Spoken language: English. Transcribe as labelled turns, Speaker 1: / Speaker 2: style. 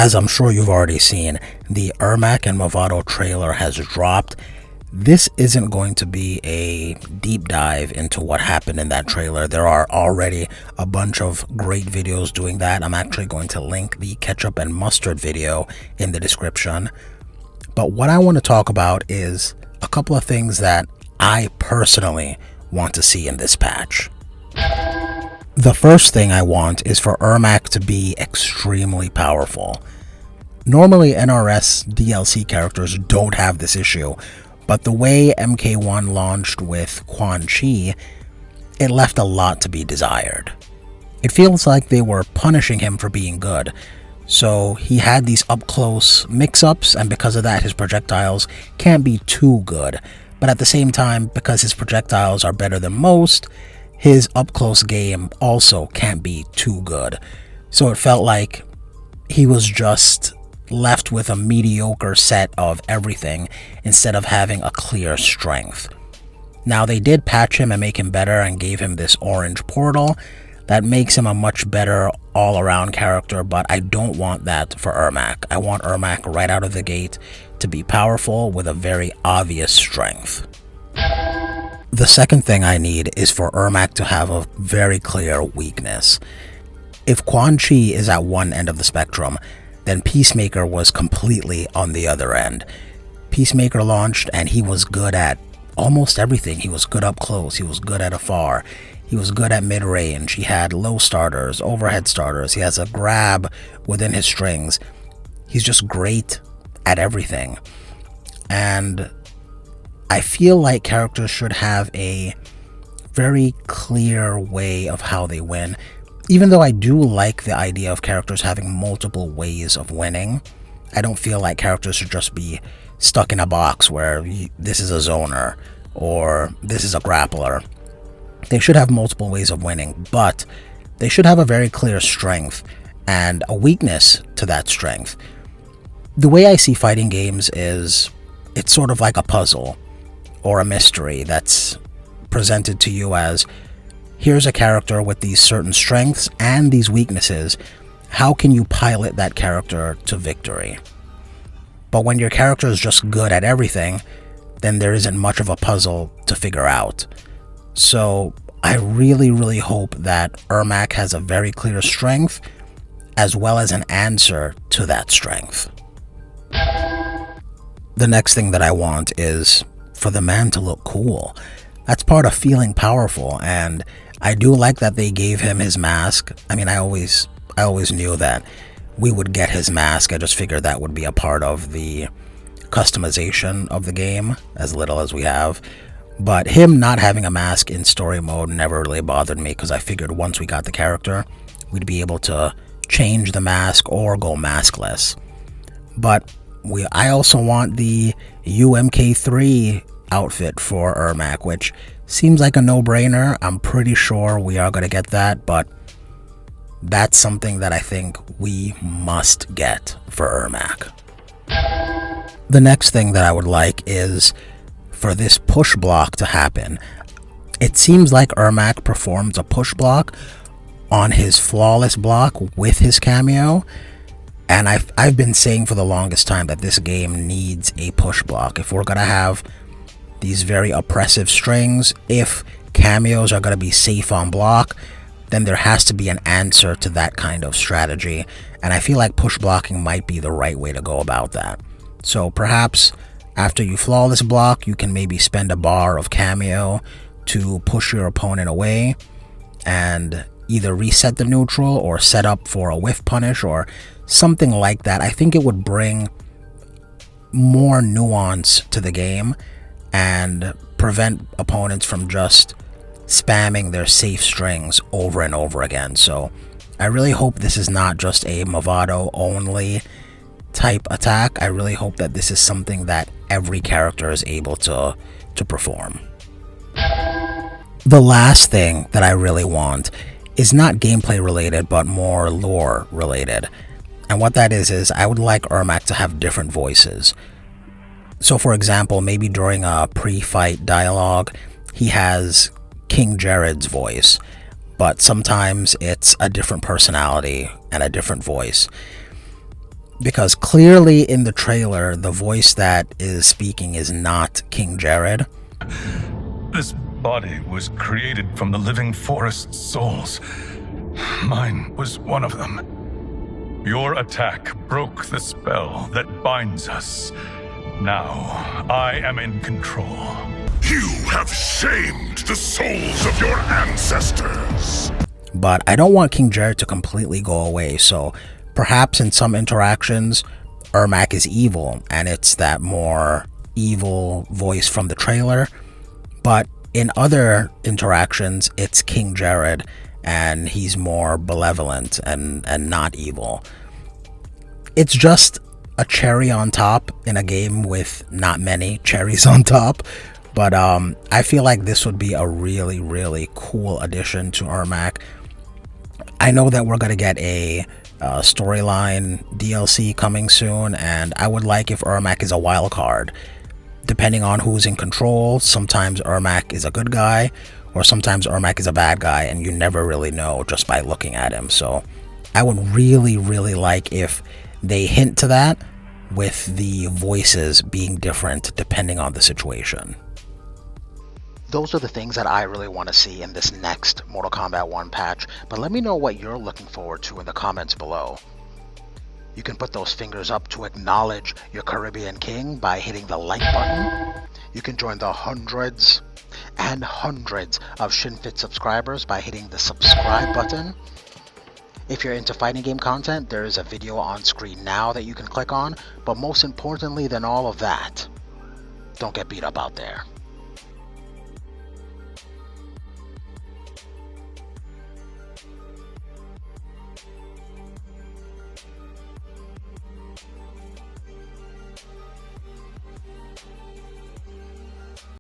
Speaker 1: As I'm sure you've already seen, the Ermac and Mavado trailer has dropped. This isn't going to be a deep dive into what happened in that trailer. There are already a bunch of great videos doing that. I'm actually going to link the Ketchup and Mustard video in the description. But what I want to talk about is a couple of things that I personally want to see in this patch. The first thing I want is for Ermac to be extremely powerful. Normally NRS DLC characters don't have this issue, but the way MK1 launched with Quan Chi, it left a lot to be desired. It feels like they were punishing him for being good, so he had these up-close mix-ups, and because of that his projectiles can't be too good, but at the same time, because his projectiles are better than most, his up-close game also can't be too good. So it felt like he was just left with a mediocre set of everything instead of having a clear strength. Now they did patch him and make him better and gave him this orange portal that makes him a much better all-around character, but I don't want that for Ermac. I want Ermac right out of the gate to be powerful with a very obvious strength. The second thing I need is for Ermac to have a very clear weakness. If Quan Chi is at one end of the spectrum, then Peacemaker was completely on the other end. Peacemaker launched and he was good at almost everything. He was good up close, he was good at afar, he was good at mid-range, he had low starters, overhead starters, he has a grab within his strings. He's just great at everything. And I feel like characters should have a very clear way of how they win. Even though I do like the idea of characters having multiple ways of winning, I don't feel like characters should just be stuck in a box where this is a zoner or this is a grappler. They should have multiple ways of winning, but they should have a very clear strength and a weakness to that strength. The way I see fighting games is it's sort of like a puzzle or a mystery that's presented to you as, here's a character with these certain strengths and these weaknesses. How can you pilot that character to victory? But when your character is just good at everything, then there isn't much of a puzzle to figure out. So I really hope that Ermac has a very clear strength as well as an answer to that strength. The next thing that I want is for the man to look cool. That's part of feeling powerful, and I do like that they gave him his mask. I mean, I always knew that we would get his mask. I just figured that would be a part of the customization of the game, as little as we have. But him not having a mask in story mode never really bothered me, because I figured once we got the character, we'd be able to change the mask or go maskless. But I also want the UMK3 outfit for Ermac, which seems like a no-brainer. I'm pretty sure we are going to get that, but that's something that I think we must get for Ermac. The next thing that I would like is for this push block to happen. It seems like Ermac performs a push block on his flawless block with his cameo, and I've been saying for the longest time that this game needs a push block. If we're going to have these very oppressive strings, if cameos are going to be safe on block, then there has to be an answer to that kind of strategy, and I feel like push blocking might be the right way to go about that. So perhaps after you flawless block, you can maybe spend a bar of cameo to push your opponent away and either reset the neutral or set up for a whiff punish or something like that. I think it would bring more nuance to the game and prevent opponents from just spamming their safe strings over and over again. So I really hope this is not just a Mavado only type attack. I really hope that this is something that every character is able to perform. The last thing that I really want is not gameplay related, but more lore related. And what that is I would like Ermac to have different voices. So for example, maybe during a pre-fight dialogue, he has King Jared's voice, but sometimes it's a different personality and a different voice. because clearly in the trailer, the voice that is speaking is not King Jared.
Speaker 2: This body was created from the living forest's souls. Mine was one of them. Your attack broke the spell that binds us. Now, I am in control.
Speaker 3: You have shamed the souls of your ancestors.
Speaker 1: But I don't want King Jared to completely go away, so perhaps in some interactions, Ermac is evil, and it's that more evil voice from the trailer. But in other interactions, it's King Jared, and he's more benevolent and not evil. It's just a cherry on top in a game with not many cherries on top. But I feel like this would be a really, really cool addition to Ermac. I know that we're going to get a storyline DLC coming soon, and I would like if Ermac is a wild card. Depending on who's in control, sometimes Ermac is a good guy, or sometimes Ermac is a bad guy, and you never really know just by looking at him. So I would really, really like if they hint to that, with the voices being different depending on the situation. Those are the things that I really want to see in this next Mortal Kombat 1 patch, but let me know what you're looking forward to in the comments below. You can put those fingers up to acknowledge your Caribbean King by hitting the like button. You can join the hundreds and hundreds of shinfitz subscribers by hitting the subscribe button. If you're into fighting game content, there is a video on screen now that you can click on, but most importantly than all of that, don't get beat up out there.